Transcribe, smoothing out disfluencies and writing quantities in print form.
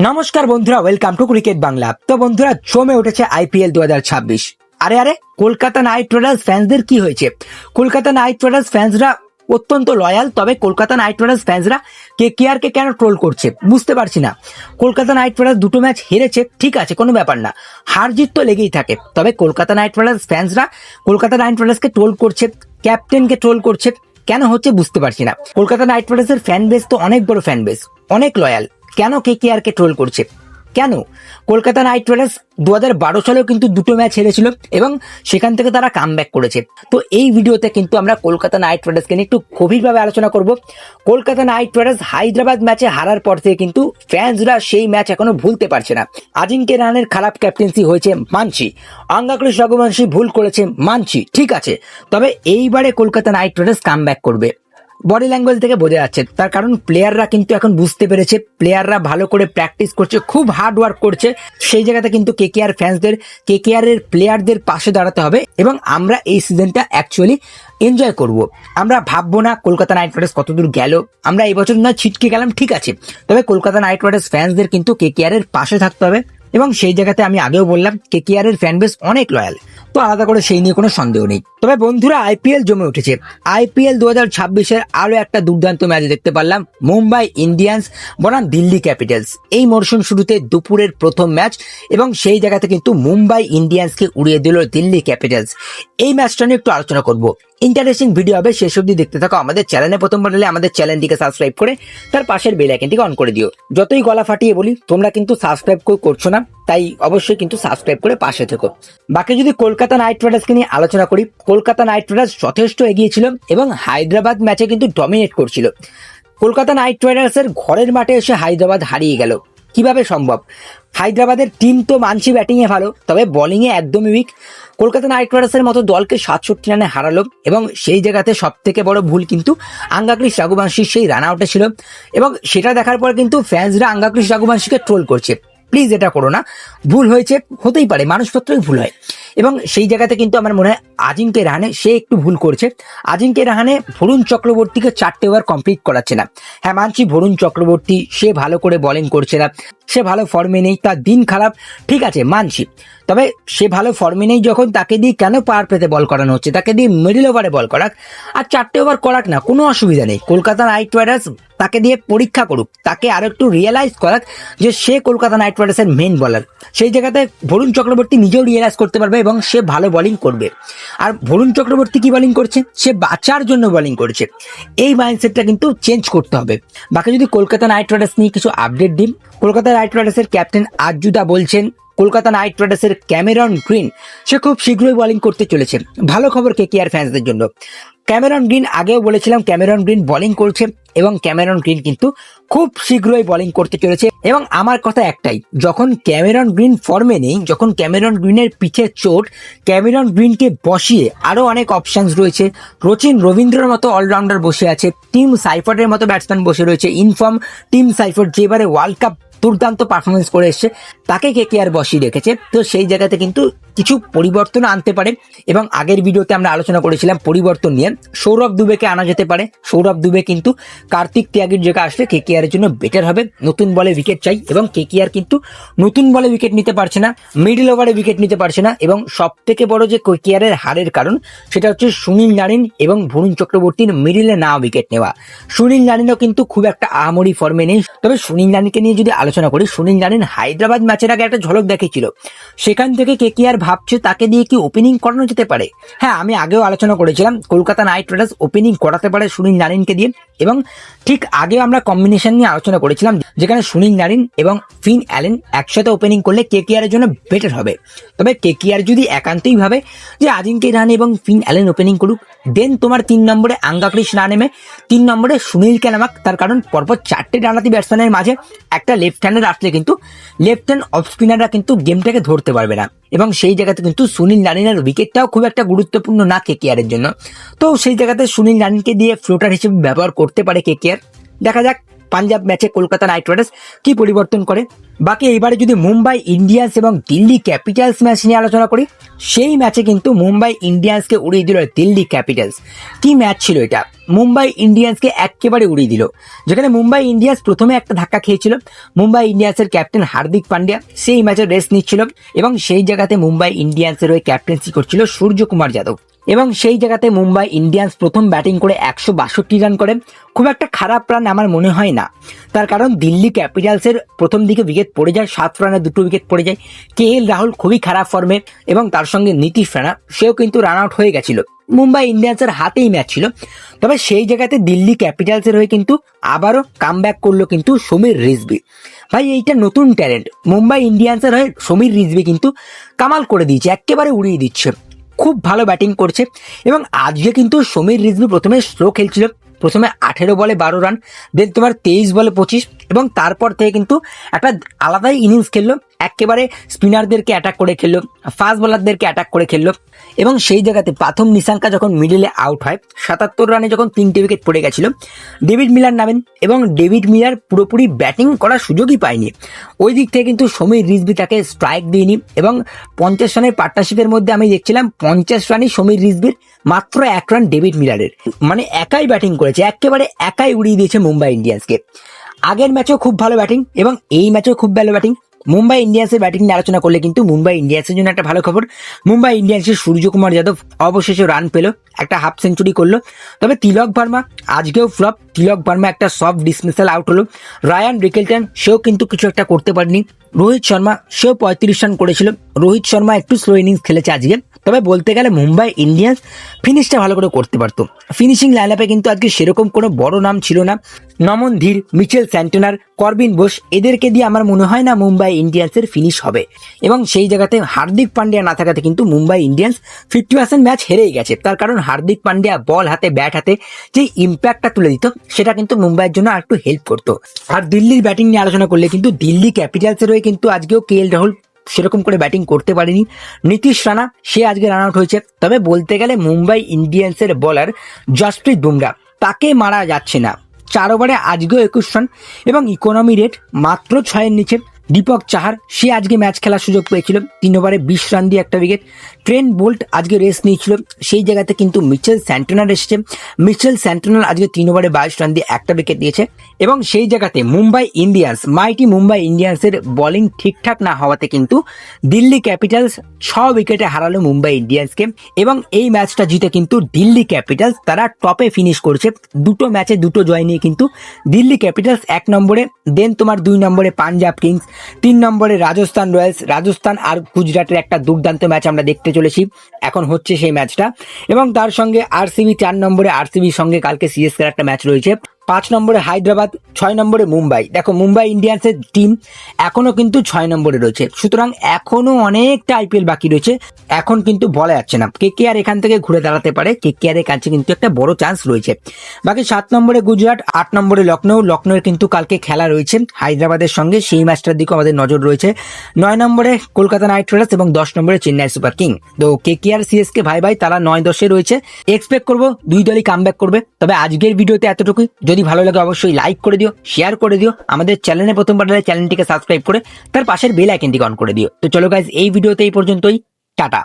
নমস্কার বন্ধুরা, welcome to cricket Bangla. তো বন্ধুরা, জমে উঠেছে আইপিএল 2026। আরে কলকাতা নাইট রাইডার্স ফ্যান্সদের কি হয়েছে? কলকাতা নাইট রাইডার্স ফ্যান্সরা অত্যন্ত লয়াল, তবে কলকাতা নাইট রাইডার্স ফ্যান্সরা কেকেআর কে কেন ট্রোল করছে বুঝতে পারছি না। কলকাতা নাইট রাইডার্স দুটো ম্যাচ হেরেছে, ঠিক আছে, কোনো ব্যাপার না, হার জিত তো লেগেই থাকে। তবে কলকাতা নাইট রাইডার্স ফ্যান্সরা কলকাতা নাইট রাইডার্সকে ট্রোল করছে, ক্যাপ্টেনকে ট্রোল করছে, কেন হচ্ছে বুঝতে পারছি না। কলকাতা নাইট রাইডার্সের ফ্যান বেস তো অনেক বড় ফ্যান বেস, অনেক লয়াল, কেন কেকেআর কে ট্রোল করছে? কেন? কলকাতা নাইট রাইডার্স 2012 সালেও কিন্তু দুটো ম্যাচ হেরেছিল এবং সেখান থেকে তারা কামব্যাক করেছে। তো এই ভিডিওতে কিন্তু আমরা কলকাতা নাইট রাইডার্সকে নিয়ে একটু গভীরভাবে আলোচনা করব। কলকাতা নাইট রাইডার্স হায়দ্রাবাদ ম্যাচে হারার পর থেকে কিন্তু ফ্যান্সরা সেই ম্যাচ এখনো ভুলতে পারছে না। আজিঙ্কে রাহানের খারাপ ক্যাপ্টেন্সি হয়েছে, মানছি। আঙ্গাকৃষ রঘুবংশী ভুল করেছে, মানছি, ঠিক আছে। তবে এইবারে কলকাতা নাইট রাইডার্স কামব্যাক করবে, বডি ল্যাঙ্গুয়েজ থেকে বোঝা যাচ্ছে। তার কারণ প্লেয়াররা কিন্তু এখন বুঝতে পেরেছে, প্লেয়াররা ভালো করে প্র্যাকটিস করছে, খুব হার্ড ওয়ার্ক করছে। সেই জায়গাতে কিন্তু কেকেআর ফ্যান্সদের, কেকেআর এর প্লেয়ারদের পাশে দাঁড়াতে হবে এবং আমরা এই সিজনটা অ্যাকচুয়ালি এনজয় করব। আমরা ভাববো না কলকাতা নাইট রাইডার্স কতদূর গেল, আমরা এই বছর না ছিটকে গেলাম, ঠিক আছে। তবে কলকাতা নাইট রাইডার্স ফ্যান্সদের কিন্তু কেকেআর এর পাশে থাকতে হবে এবং সেই জায়গাতে আমি আগেও বললাম কেকেআর এর ফ্যান বেস অনেক লয়াল, তো আলাদা করে সেই নিয়ে কোনো সন্দেহ নেই। তবে বন্ধুরা, আইপিএল জমে উঠেছে। আইপিএল 2026-এর আরো একটা দুর্দান্ত ম্যাচ দেখতে পারলাম, মুম্বাই ইন্ডিয়ান্স বনাম দিল্লি ক্যাপিটালস। এই মরশুম শুরুতে দুপুরের প্রথম ম্যাচ এবং সেই জায়গাতে কিন্তু মুম্বাই ইন্ডিয়ান্সকে উড়িয়ে দিল দিল্লি ক্যাপিটালস। এই ম্যাচটা নিয়ে একটু আলোচনা করব, ইন্টারেস্টিং ভিডিও হবে, শেষ অবধি দেখতে থাকো। আমাদের চ্যানেলে প্রথমবার হলে আমাদের চ্যানেলটিকে সাবস্ক্রাইব করে তার পাশের বেল আইকনটিকে অন করে দিও। যতই গলা ফাটিয়ে বলি, তোমরা কিন্তু সাবস্ক্রাইব করছো না, তাই অবশ্যই কিন্তু সাবস্ক্রাইব করে পাশে থেকো। বাকি যদি কলকাতা নাইট রাইডার্সকে নিয়ে আলোচনা করি, কলকাতা নাইট রাইডার্স যথেষ্ট এগিয়ে ছিল এবং হায়দ্রাবাদ ম্যাচে কিন্তু ডমিনেট করছিল। কলকাতা নাইট রাইডার্সের ঘরের মাঠে এসে হায়দ্রাবাদ হারিয়ে গেল, কিভাবে সম্ভব? হায়দ্রাবাদের টিম তো মানছি ব্যাটিং এ ভালো, তবে বোলিং এ একদমই উইক। কলকাতা নাইট রাইডার্সের মতো দলকে 67 রানে হারালো এবং সেই জায়গাতে সব থেকে বড় ভুল কিন্তু আঙ্গাকৃষ রঘুবংশীর সেই রান আউটে ছিল এবং সেটা দেখার পর কিন্তু ফ্যান্সরা আঙ্গাকৃষ রঘুবংশীকে ট্রোল করছে। প্লিজ এটা করো না, ভুল হয়েছে, হতেই পারে, মানুষপত্রই ভুল হয়। এবং সেই জায়গাতে কিন্তু আমার মনে হয় আজিঙ্কে রাহানে সে একটু ভুল করছে। আজিঙ্কে রাহানে বরুণ চক্রবর্তীকে 4টে ওভার কমপ্লিট করাচ্ছে না। হ্যাঁ মানছি, বরুণ চক্রবর্তী সে ভালো করে বোলিং করছে না, সে ভালো ফর্মে নেই, তার দিন খারাপ, ঠিক আছে, মানছি। তবে সে ভালো ফর্মে নেই যখন, তাকে দিয়ে কেন পাওয়ার প্লেতে বল করানো হচ্ছে? তাকে দিয়ে মিডল ওভারে বল করাক আর 4টে ওভার করাক না, কোনো অসুবিধা নেই। কলকাতা নাইট রাইডার্স তাকে দিয়ে পরীক্ষা করুক, তাকে আরো একটু রিয়েলাইজ করাক যে সে কলকাতা নাইট রাইডার্সের মেইন বলার। সেই জায়গাতে বরুণ চক্রবর্তী নিজেও রিয়েলাইজ করতে পারবে এবং সে ভালো বোলিং করবে। আর বরুণ চক্রবর্তী কি বোলিং করছে? সে বাঁচার জন্য বোলিং করছে। এই মাইন্ডসেটটা কিন্তু চেঞ্জ করতে হবে। বাকি যদি কলকাতা নাইট রাইডার্স নিয়ে কিছু আপডেট দিন, কলকাতা নাইট রাইডার্সের ক্যাপ্টেন আজুদা বলছেন কলকাতা নাইট রাইডার্সের ক্যামেরন গ্রিন সে খুব শীঘ্রই বোলিং করতে চলেছে। ভালো খবর কেকেআর ফ্যান্সদের জন্য। ক্যামেরন গ্রিন, আগেও বলেছিলাম ক্যামেরন গ্রিন বোলিং করছে এবং ক্যামেরন গ্রিন কিন্তু খুব শীঘ্রই বোলিং করতে চলেছে। এবং আমার কথা একটাই, যখন ক্যামেরন গ্রিন ফর্মে নেই, যখন ক্যামেরন গ্রিনের পিঠে চোট, ক্যামেরন গ্রিনকে বসিয়ে আরো অনেক অপশনস রয়েছে। রচিন রবীন্দ্রর মতো অলরাউন্ডার বসে আছে, টিম সাইফার্টের মতো ব্যাটসম্যান বসে রয়েছে, ইনফর্ম টিম সাইফার্ট যে এবারে ওয়ার্ল্ড কাপ দুর্দান্ত পারফরমেন্স করে এসছে, তাকে কেকেআর বসিয়ে রেখেছে। তো সেই জায়গাতে কিন্তু কিছু পরিবর্তন আনতে পারে এবং আগের ভিডিওতে আমরা আলোচনা করেছিলাম পরিবর্তন নিয়ে। সৌরভ দুবেকে আনা যেতে পারে। সৌরভ দুবে কিন্তু কার্তিক ত্যাগীর জায়গা আসলে কেকেআর এর জন্য বেটার হবে। নতুন বলে উইকেট চাই এবং কেকেআর কিন্তু নতুন বলে উইকেট নিতে পারছে না, মিডল ওভারে উইকেট নিতে পারছে না। এবং সব থেকে বড় যে কেকেআর এর হারের কারণ, সেটা হচ্ছে সুনীল নারিন এবং বরুণ চক্রবর্তীর মিডিলে না উইকেট নেওয়া। সুনীল নারিনও কিন্তু খুব একটা আহামরি ফর্মে নেই। তবে সুনীল নারিনকে নিয়ে যদি আলোচনা করি, সুনীল নারিন হায়দ্রাবাদ ম্যাচের আগে একটা ঝলক দেখেছিল, সেখান থেকে কেকেআর ভাবছে তাকে দিয়ে কি ওপেনিং করানো যেতে পারে। হ্যাঁ, আমি আগেও আলোচনা করেছিলাম কলকাতা নাইট রাইডার্স ওপেনিং করাতে পারে সুনীল নারিনকে দিয়ে এবং ঠিক আগেও আমরা কম্বিনেশন নিয়ে আলোচনা করেছিলাম, যেখানে সুনীল নারিন এবং ফিন অ্যালেন একসাথে ওপেনিং করলে কেকেআর এর জন্য বেটার হবে। তবে কেকেআর যদি একান্তই ভাবে যে আজিঙ্কে রাহানে এবং ফিন অ্যালেন ওপেনিং করুক, দেন তোমার 3 নম্বরে আঙ্গাকৃষ না নেমে 3 নম্বরে সুনীলকে নামাক। তার কারণ পরপর 4টে ডানহাতি ব্যাটসম্যানের মাঝে একটা লেফট হ্যান্ডের আসলে কিন্তু লেফট হ্যান্ড অফ স্পিনাররা কিন্তু গেমটাকে ধরতে পারবে না এবং সেই জায়গাতে কিন্তু সুনীল নারিনের উইকেটটাও খুব একটা গুরুত্বপূর্ণ না কেকেআর এর জন্য। তো সেই জায়গাতে সুনীল নারিনকে দিয়ে ফ্লোটার হিসেবে ব্যবহার করতে পারে কেকেআর। দেখা যাক পাঞ্জাব ম্যাচে কলকাতা নাইট রাইডার্স কি পরিবর্তন করে। বাকি এইবারে যদি মুম্বাই ইন্ডিয়ান্স এবং দিল্লি ক্যাপিটালস ম্যাচ নিয়ে আলোচনা করি, সেই ম্যাচে কিন্তু মুম্বাই ইন্ডিয়ান্সকে উড়িয়ে দিল দিল্লি ক্যাপিটালস। কি ম্যাচ ছিল এটা, মুম্বাই ইন্ডিয়ান্সকে একেবারে উড়িয়ে দিল। যেখানে মুম্বাই ইন্ডিয়ান্স প্রথমে একটা ধাক্কা খেয়েছিল, মুম্বাই ইন্ডিয়ান্সের ক্যাপ্টেন হার্দিক পান্ডিয়া সেই ম্যাচের রেস্ট নিচ্ছিল এবং সেই জায়গাতে মুম্বাই ইন্ডিয়ান্সের হয়ে ক্যাপ্টেন্সি করছিল সূর্যকুমার যাদব এবং সেই জায়গাতে মুম্বাই ইন্ডিয়ান্স প্রথম ব্যাটিং করে 162 রান করে। খুব একটা খারাপ রান আমার মনে হয় না, তার কারণ দিল্লি ক্যাপিটালসের প্রথম দিকে উইকেট পড়ে যায়, 7 রানে 2 উইকেট পড়ে যায়। KL রাহুল খুবই খারাপ ফর্মে এবং তার সঙ্গে নীতিশ রানা সেও কিন্তু রান আউট হয়ে গেছিল। মুম্বাই ইন্ডিয়ান্সের হাতেই ম্যাচ ছিল, তবে সেই জায়গাতে দিল্লি ক্যাপিটালসের হয়ে কিন্তু আবারও কামব্যাক করলো কিন্তু সমীর রিজভি। ভাই এইটা নতুন ট্যালেন্ট, মুম্বাই ইন্ডিয়ান্সের হয়ে সমীর রিজভি কিন্তু কামাল করে দিয়েছে, একেবারে উড়িয়ে দিচ্ছে, খুব ভালো ব্যাটিং করছে। এবং আজকে কিন্তু সমীর রিজভি প্রথমে স্লো খেলছিল, প্রথমে 18 বলে 12 রান, দেন তোমার 23 বলে 25 এবং তারপর থেকে কিন্তু একটা আলাদাই ইনিংস খেললো, একেবারে স্পিনারদেরকে অ্যাটাক করে খেললো, ফাস্ট বোলারদেরকে অ্যাটাক করে খেললো। এবং সেই জায়গাতে প্রথম নিশাঙ্কা যখন মিডলে আউট হয় 77 রানে যখন 3টে উইকেট পড়ে গেছিল, ডেভিড মিলার নামেন এবং ডেভিড মিলার পুরোপুরি ব্যাটিং করার সুযোগই পায়নি। ওই দিক থেকে কিন্তু সমীর রিজভি তাকে স্ট্রাইক দিইনি এবং 50 রানের পার্টনারশিপের মধ্যে আমি দেখছিলাম 50 রানই সমীর রিজভির, মাত্র 1 রান ডেভিড মিলারের, মানে একাই ব্যাটিং করেছে, একেবারে একাই উড়িয়ে দিয়েছে মুম্বাই ইন্ডিয়ান্সকে। আগের ম্যাচেও খুব ভালো ব্যাটিং এবং এই ম্যাচেও খুব ভালো ব্যাটিং। মুম্বাই ইন্ডিয়ান্সের ব্যাটিং নিয়ে আলোচনা করলে কিন্তু মুম্বাই ইন্ডিয়ান্সের জন্য একটা ভালো খবর, মুম্বাই ইন্ডিয়ান্সের সূর্যকুমার যাদব অবশেষে রান পেল, একটা হাফ সেঞ্চুরি করলো। তবে তিলক ভার্মা আজকেও ফ্লপ, তিলক ভার্মা একটা সফট ডিসমিসাল আউট হলো। রায়ান রিকেলটন সেও কিন্তু কিছু একটা করতে পারেনি। রোহিত শর্মা সেও 35 রান করেছিল, রোহিত শর্মা একটু স্লো ইনিংস খেলেছে আজকে। তবে বলতে গেলে মুম্বাই ইন্ডিয়ান্স ফিনিশটা ভালো করে করতে পারতো, ফিনিশিং লাইন আপে কিন্তু আজকে সেরকম কোনো বড় নাম ছিল না। নমন ধীর, মিচেল স্যান্টনার, করবিন বোস এদেরকে দিয়ে আমার মনে হয় না মুম্বাই ইন্ডিয়ান্সের ফিনিশ হবে। এবং সেই জায়গাতে হার্দিক পান্ডিয়া না থাকাতে কিন্তু মুম্বাই ইন্ডিয়ান্স 50% ম্যাচ হেরেই গেছে, তার কারণ হার্দিক পান্ডিয়া বল হাতে ব্যাট হাতে যে ইম্প্যাক্টটা তুলে দিত সেটা কিন্তু মুম্বাইয়ের জন্য আর একটু হেল্প করতো। আর দিল্লির ব্যাটিং নিয়ে আলোচনা করলে কিন্তু দিল্লি ক্যাপিটালসের হয়ে কিন্তু আজকেও KL রাহুল সেরকম করে ব্যাটিং করতে পারেনি। নীতিশ রানা সে আজকে রান আউট হয়েছে। তবে বলতে গেলে মুম্বাই ইন্ডিয়ান্সের বোলার জসপ্রীত বুমরা, তাকে মারা যাচ্ছে না, 4 ওভারে আজকেও 21 রান এবং ইকোনমি রেট মাত্র 6-এর নিচে। দীপক চাহার সে আজকে ম্যাচ খেলার সুযোগ পেয়েছিল, 3 ওভারে 20 রান দিয়ে একটা উইকেট। ট্রেন্ট বোল্ট আজকে রেস্ট নিয়েছিল, সেই জায়গাতে কিন্তু মিচেল স্যান্টনার এসেছে, মিচেল স্যান্টনার আজকে 3 ওভারে 22 রান দিয়ে একটা উইকেট দিয়েছে। এবং সেই জায়গাতে মুম্বাই ইন্ডিয়ান্স, মাইটি মুম্বাই ইন্ডিয়ান্সের বোলিং ঠিকঠাক না হওয়াতে কিন্তু দিল্লি ক্যাপিটালস 6 উইকেটে হারালো মুম্বাই ইন্ডিয়ান্সকে। এবং এই ম্যাচটা জিতে কিন্তু দিল্লি ক্যাপিটালস তারা টপে ফিনিশ করছে, 2টো ম্যাচে 2টো জয় নিয়ে কিন্তু দিল্লি ক্যাপিটালস 1 নম্বরে, দেন তোমার 2 নম্বরে পাঞ্জাব কিংস, 3 নম্বরে রাজস্থান রয়্যালস। রাজস্থান আর গুজরাটের একটা দুর্দান্ত ম্যাচ আমরা দেখতে চলেছি, এখন হচ্ছে সেই ম্যাচটা। এবং তার সঙ্গে RCB 4 নম্বরে, RCBর সঙ্গে কালকে CSK একটা ম্যাচ রয়েছে। 5 নম্বরে হায়দ্রাবাদ, 6 নম্বরে মুম্বাই। দেখো মুম্বাই ইন্ডিয়ান্সের টিম এখনো কিন্তু 6 নম্বরে রয়েছে, সুতরাং এখনো অনেকটা IPL বাকি রয়েছে, এখন কিন্তু বলা যাচ্ছে না KKR এখান থেকে ঘুরে দাঁড়াতে পারে, KKR এর কাছে কিন্তু একটা বড় চান্স রয়েছে। বাকি 7 নম্বরে গুজরাট, 8 নম্বরে লখনৌ, লখনৌয়ের কিন্তু কালকে খেলা রয়েছে হায়দ্রাবাদের সঙ্গে, সেই ম্যাচটার দিকে আমাদের নজর রয়েছে। 9 নম্বরে কলকাতা নাইট রাইডার্স এবং 10 নম্বরে চেন্নাই সুপার কিং। তো KKR CSK ভাই ভাই তারা 9-10-এ রয়েছে, এক্সপেক্ট করবো 2 দলই কামব্যাক করবে। তবে আজকের ভিডিওতে এতটুকুই, যদি ভালো লাগে অবশ্যই লাইক করে দিও, শেয়ার করে দিও, আমাদের চ্যানেলে প্রথমবার হলে চ্যানেলটিকে সাবস্ক্রাইব করে তার পাশের বেল আইকনটি অন করে দিও। তো চলো গাইজ, এই ভিডিওতে এই পর্যন্তই, টাটা।